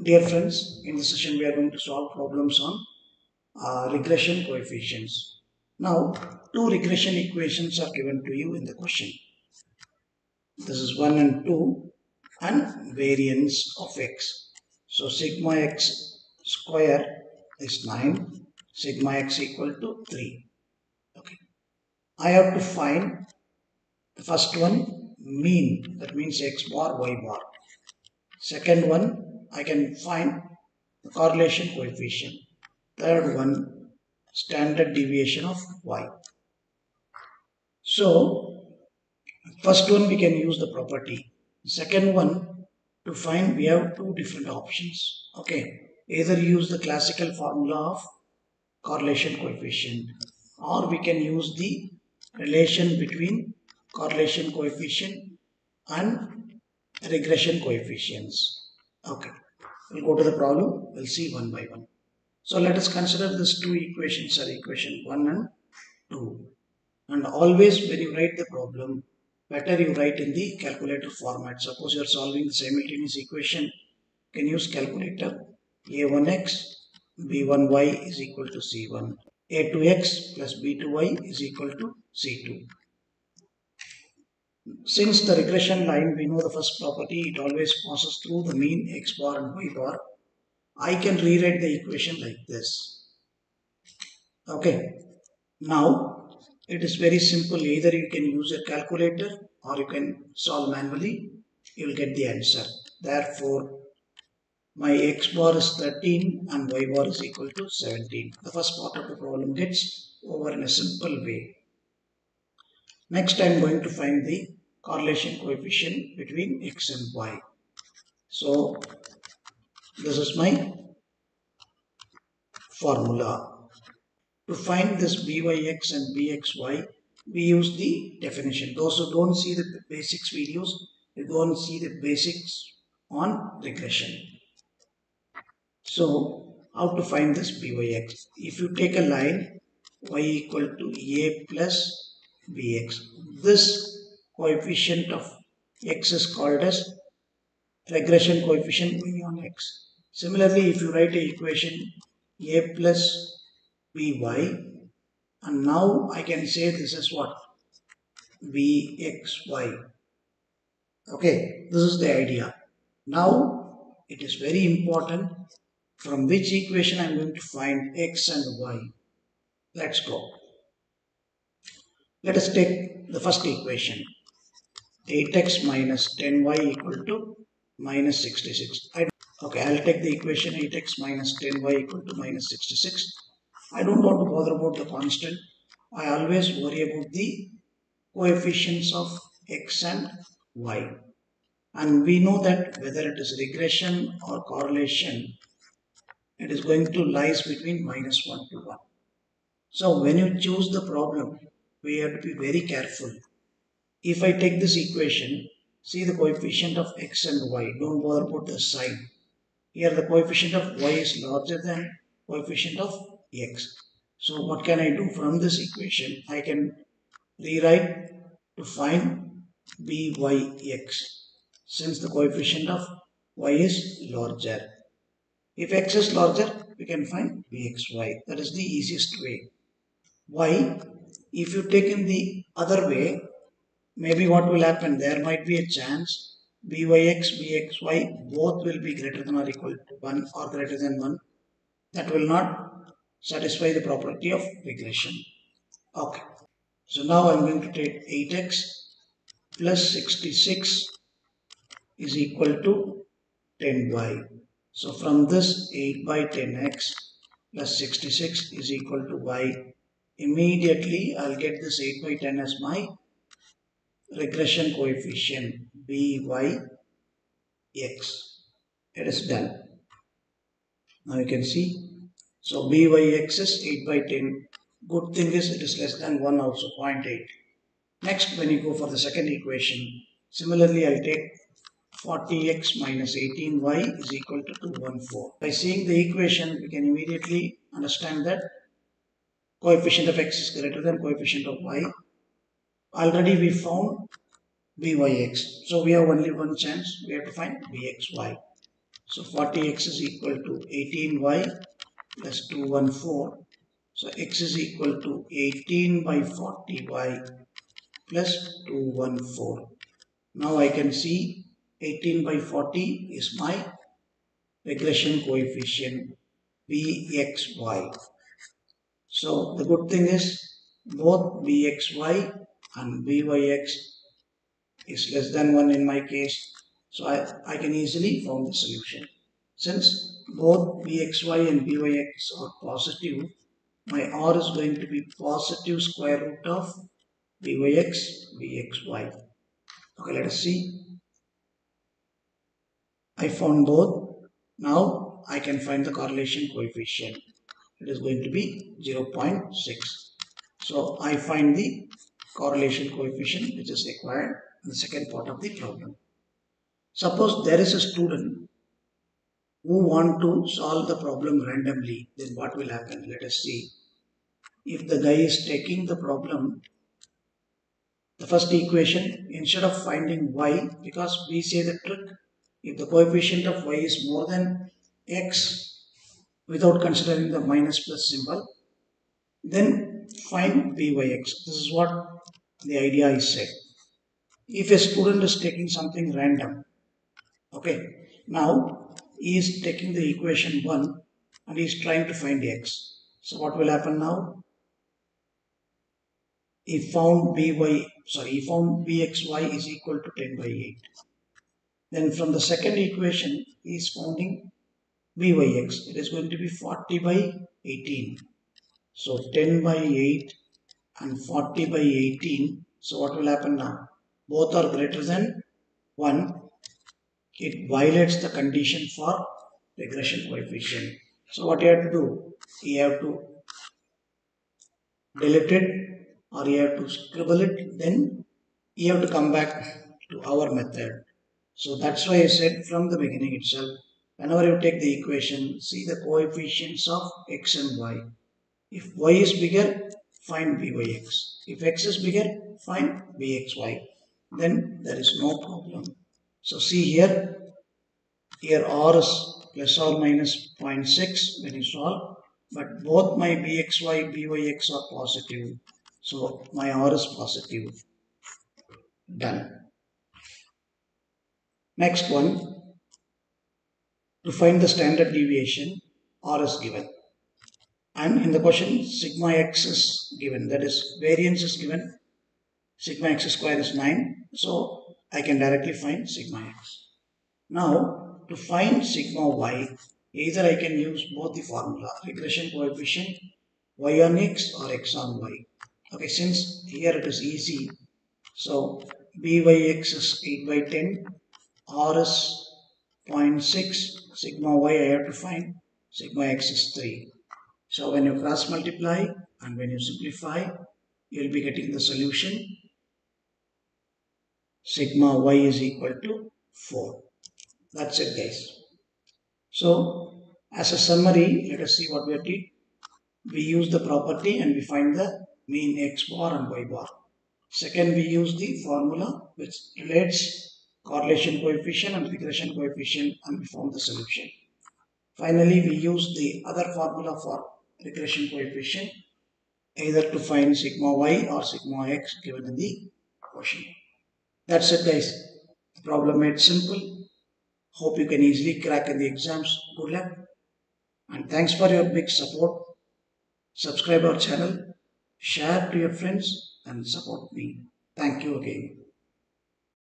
Dear friends, in this session we are going to solve problems on regression coefficients. Now, two regression equations are given to you in the question. This is 1 and 2 and variance of x. So, sigma x square is 9, sigma x equal to 3. Okay. I have to find the first one mean, that means x bar, y bar. Second one, I can find the correlation coefficient. Third one, standard deviation of y. So, first one we can use the property. Second one, to find we have two different options. Okay, either use the classical formula of correlation coefficient or we can use the relation between correlation coefficient and regression coefficients. Okay, we'll go to the problem. We'll see one by one. So let us consider these two equations are equation 1 and 2. And always when you write the problem, better you write in the calculator format. Suppose you are solving the simultaneous equation, you can use calculator. A1x b1y is equal to c1. A2x plus b2y is equal to c2. Since the regression line, we know the first property, it always passes through the mean x bar and y bar. I can rewrite the equation like this. Okay. Now, it is very simple. Either you can use a calculator or you can solve manually. You will get the answer. Therefore, my x bar is 13 and y bar is equal to 17. The first part of the problem gets over in a simple way. Next, I am going to find the correlation coefficient between x and y. So, this is my formula. To find this byx and bxy, we use the definition. Those who don't see the basics videos, you go and see the basics on regression. So, how to find this byx? If you take a line y equal to a plus bx, this coefficient of x is called as regression coefficient y on x. Similarly, if you write an equation a plus by, and now I can say this is what? Vxy. Okay, this is the idea. Now it is very important from which equation I am going to find x and y. Let's go. Let us take the first equation. 8x minus 10y equal to minus 66. Okay, I'll take the equation 8x minus 10y equal to minus 66. I don't want to bother about the constant. I always worry about the coefficients of x and y. And we know that whether it is regression or correlation, it is going to lies between minus 1 to 1. So when you choose the problem, we have to be very careful. If I take this equation, see the coefficient of x and y, don't bother about the sign. Here the coefficient of y is larger than coefficient of x. So what can I do from this equation? I can rewrite to find byx since the coefficient of y is larger. If x is larger, we can find bxy. That is the easiest way. Why? If you take in the other way, maybe what will happen? There might be a chance byx, bxy both will be greater than or equal to 1 or greater than 1. That will not satisfy the property of regression. Okay. So now I am going to take 8x plus 66 is equal to 10y. So from this 8 by 10x plus 66 is equal to y. Immediately I'll get this 8 by 10 as my regression coefficient byx. It is done. Now you can see. So byx is 8 by 10. Good thing is it is less than 1 also, 0.8. Next, when you go for the second equation, similarly I'll take 40x minus 18y is equal to 214. By seeing the equation, we can immediately understand that coefficient of x is greater than coefficient of y. Already we found byx. So we have only one chance. We have to find bxy. So 40x is equal to 18y plus 214. So x is equal to 18 by 40y plus 214. Now I can see 18 by 40 is my regression coefficient Vxy. So the good thing is both Vxy and Vyx is less than 1 in my case. So I can easily form the solution. Since both Vxy and Vyx are positive, my R is going to be positive square root of Vyx, Vxy. Okay, let us see. I found both. Now I can find the correlation coefficient. It is going to be 0.6. So I find the correlation coefficient which is required in the second part of the problem. Suppose there is a student who want to solve the problem randomly, then what will happen? Let us see. If the guy is taking the problem, the first equation, instead of finding y, because we say the trick, if the coefficient of y is more than x without considering the minus plus symbol, then find Vyx. This is what the idea is said. If a student is taking something random, okay, now he is taking the equation 1 and he is trying to find x. So what will happen now? He found Vxy is equal to 10 by 8. Then from the second equation, he is finding Vyx. It is going to be 40 by 18. So 10 by 8 and 40 by 18. So what will happen now? Both are greater than 1. It violates the condition for regression coefficient. So what you have to do? You have to delete it or you have to scribble it. Then you have to come back to our method. So that's why I said from the beginning itself, whenever you take the equation, see the coefficients of x and y. If y is bigger, find Vyx. If x is bigger, find Vxy. Then there is no problem. So see here R is plus or minus 0.6 when you solve, but both my Vxy, Vyx are positive. So my R is positive. Done. Next one, to find the standard deviation, R is given. And in the question, sigma x is given, that is variance is given. Sigma x square is 9, so I can directly find sigma x. Now, to find sigma y, either I can use both the formula, regression coefficient y on x or x on y. Okay, since here it is easy, so Vyx is 8 by 10, R is 0.6, sigma y I have to find, sigma x is 3. So when you cross multiply and when you simplify, you will be getting the solution. Sigma y is equal to 4. That's it, guys. So as a summary, let us see what we did. We use the property and we find the mean x bar and y bar. Second, we use the formula which relates correlation coefficient and regression coefficient and we found the solution. Finally, we use the other formula for regression coefficient either to find sigma y or sigma x given in the question. That's it, guys. The problem made simple. Hope you can easily crack in the exams. Good luck. And thanks for your big support. Subscribe our channel, share to your friends and support me. Thank you again.